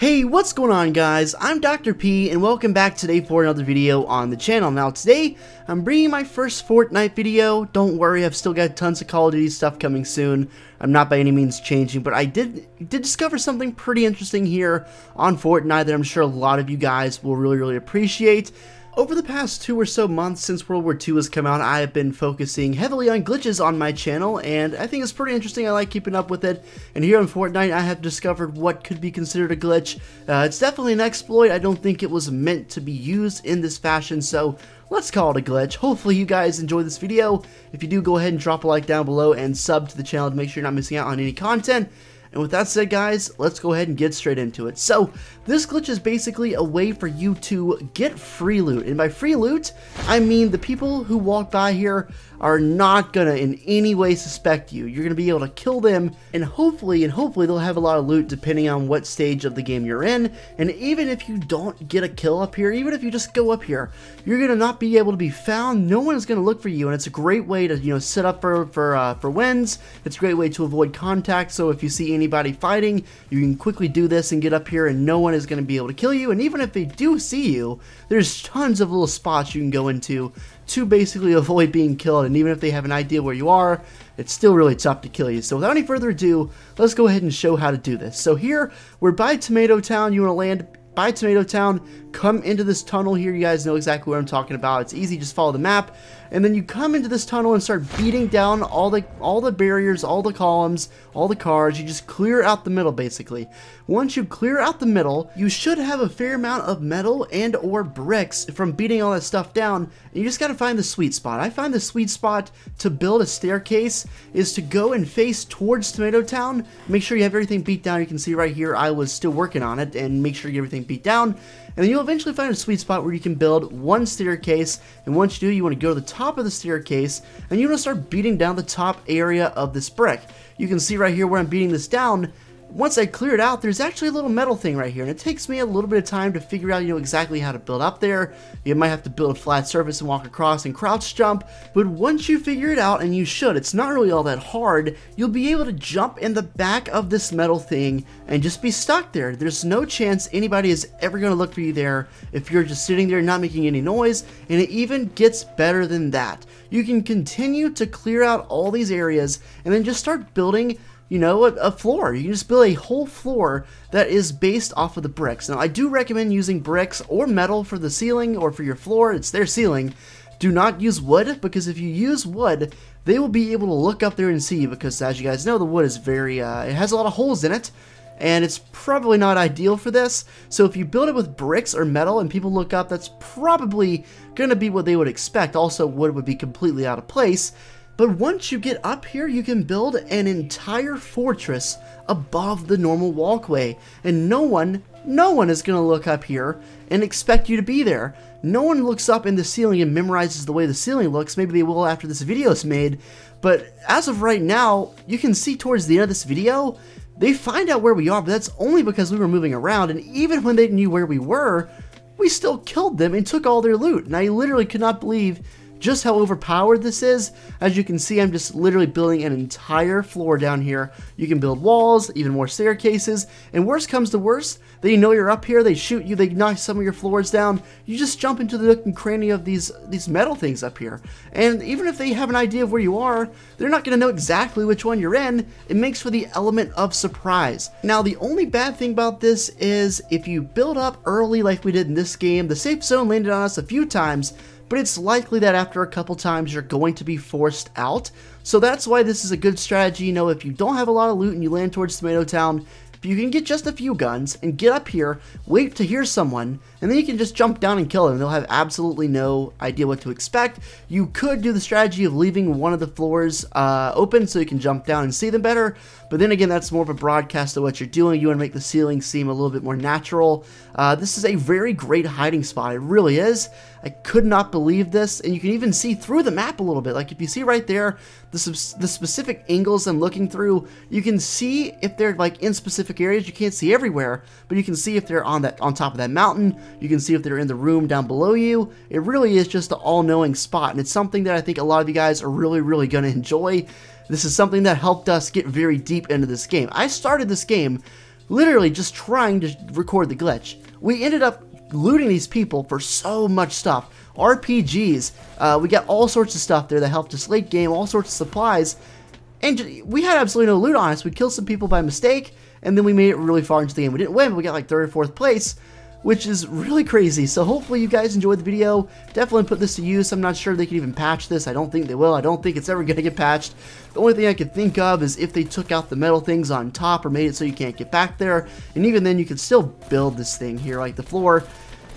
Hey, what's going on guys? I'm Dr. P and welcome back today for another video on the channel. Now today, I'm bringing my first Fortnite video. Don't worry, I've still got tons of Call of Duty stuff coming soon. I'm not by any means changing, but I did discover something pretty interesting here on Fortnite that I'm sure a lot of you guys will really appreciate. Over the past 2 or so months since World War II has come out, I have been focusing heavily on glitches on my channel, and I think it's pretty interesting. I like keeping up with it, and here on Fortnite I have discovered what could be considered a glitch. It's definitely an exploit. I don't think it was meant to be used in this fashion, so let's call it a glitch. Hopefully you guys enjoy this video. If you do, go ahead and drop a like down below and sub to the channel to make sure you're not missing out on any content. And with that said guys, let's go ahead and get straight into it. So, this glitch is basically a way for you to get free loot. And by free loot, I mean the people who walk by here are not gonna in any way suspect you. You're gonna be able to kill them, and hopefully they'll have a lot of loot depending on what stage of the game you're in. And even if you don't get a kill up here, even if you just go up here, you're gonna not be able to be found. No one's gonna look for you, and it's a great way to, you know, set up for wins. It's a great way to avoid contact. So if you see anybody fighting, you can quickly do this and get up here, and no one is going to be able to kill you. And even if they do see you, there's tons of little spots you can go into to basically avoid being killed. And even if they have an idea where you are, it's still really tough to kill you. So without any further ado, let's go ahead and show how to do this. So here we're by Tomato Town. You want to land by Tomato Town, come into this tunnel here. You guys know exactly what I'm talking about. It's easy, just follow the map, and then you come into this tunnel and start beating down all the barriers, all the columns, all the cars. You just clear out the middle basically. Once you clear out the middle, you should have a fair amount of metal and or bricks from beating all that stuff down, and you just gotta find the sweet spot. I find the sweet spot to build a staircase is to go and face towards Tomato Town. Make sure you have everything beat down. You can see right here I was still working on it, and make sure you get everything beat down, and then you'll eventually find a sweet spot where you can build one staircase. And once you do, you want to go to the top of the staircase and you want to start beating down the top area of this brick. You can see right here where I'm beating this down. Once I clear it out, there's actually a little metal thing right here, and it takes me a little bit of time to figure out, you know, exactly how to build up there. You might have to build a flat surface and walk across and crouch jump, but once you figure it out, and you should, it's not really all that hard, you'll be able to jump in the back of this metal thing and just be stuck there. There's no chance anybody is ever going to look for you there if you're just sitting there not making any noise, and it even gets better than that. You can continue to clear out all these areas and then just start building, you know, a floor. You can just build a whole floor that is based off of the bricks. Now, I do recommend using bricks or metal for the ceiling or for your floor. It's their ceiling. Do not use wood, because if you use wood, they will be able to look up there and see you, because as you guys know, the wood is very, it has a lot of holes in it, and it's probably not ideal for this. So if you build it with bricks or metal and people look up, that's probably going to be what they would expect. Also, wood would be completely out of place. But once you get up here, you can build an entire fortress above the normal walkway, and no one is going to look up here and expect you to be there. No one looks up in the ceiling and memorizes the way the ceiling looks. Maybe they will after this video is made, but as of right now, you can see towards the end of this video, they find out where we are, but that's only because we were moving around, and even when they knew where we were, we still killed them and took all their loot. And I literally could not believe just how overpowered this is. As you can see, I'm just literally building an entire floor down here. You can build walls, even more staircases, and worst comes to worst, they know you're up here, they shoot you, they knock some of your floors down, you just jump into the nook and cranny of these metal things up here. And even if they have an idea of where you are, they're not going to know exactly which one you're in. It makes for the element of surprise. Now, the only bad thing about this is if you build up early like we did in this game, the safe zone landed on us a few times, but it's likely that after a couple times you're going to be forced out. So that's why this is a good strategy. You know, if you don't have a lot of loot and you land towards Tomato Town, if you can get just a few guns and get up here, wait to hear someone, and then you can just jump down and kill them. They'll have absolutely no idea what to expect. You could do the strategy of leaving one of the floors open so you can jump down and see them better, but then again, that's more of a broadcast of what you're doing. You want to make the ceiling seem a little bit more natural. This is a very great hiding spot. It really is. I could not believe this, and you can even see through the map a little bit. Like if you see right there, the specific angles I'm looking through, you can see if they're like in specific areas. You can't see everywhere, but you can see if they're on top of that mountain. You can see if they're in the room down below you. It really is just an all-knowing spot, and it's something that I think a lot of you guys are really going to enjoy. This is something that helped us get very deep into this game. I started this game literally just trying to record the glitch. We ended up looting these people for so much stuff. RPGs, we got all sorts of stuff there that helped us late game, all sorts of supplies, and we had absolutely no loot on us. We killed some people by mistake, and then we made it really far into the game. We didn't win, but we got like 3rd or 4th place, which is really crazy. So hopefully you guys enjoyed the video. Definitely put this to use. I'm not sure they can even patch this. I don't think they will. I don't think it's ever going to get patched. The only thing I could think of is if they took out the metal things on top or made it so you can't get back there. And even then you could still build this thing here, like the floor.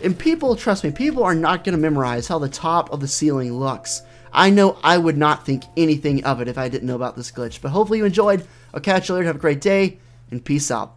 And people, trust me, people are not going to memorize how the top of the ceiling looks. I know I would not think anything of it if I didn't know about this glitch. But hopefully you enjoyed. I'll catch you later. Have a great day, and peace out.